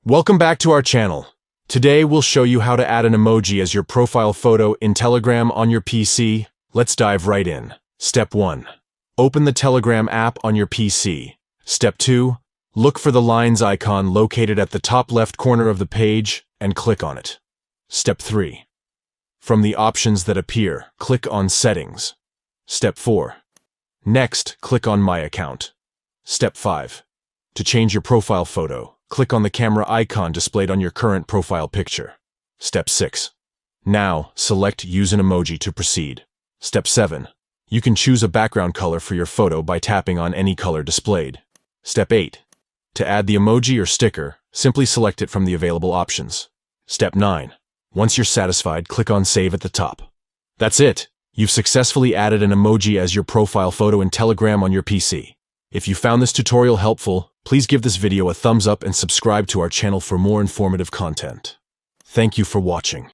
Welcome back to our channel. Today we'll show you how to add an emoji as your profile photo in Telegram on your PC. Let's dive right in. Step 1. Open the Telegram app on your PC. Step 2. Look for the lines icon located at the top left corner of the page and click on it. Step 3. From the options that appear, click on Settings. Step 4. Next, click on My Account. Step 5. To change your profile photo, click on the camera icon displayed on your current profile picture. Step 6. Now, select Use an emoji to proceed. Step 7. You can choose a background color for your photo by tapping on any color displayed. Step 8. To add the emoji or sticker, simply select it from the available options. Step 9. Once you're satisfied, click on Save at the top. That's it! You've successfully added an emoji as your profile photo in Telegram on your PC. If you found this tutorial helpful, please give this video a thumbs up and subscribe to our channel for more informative content. Thank you for watching.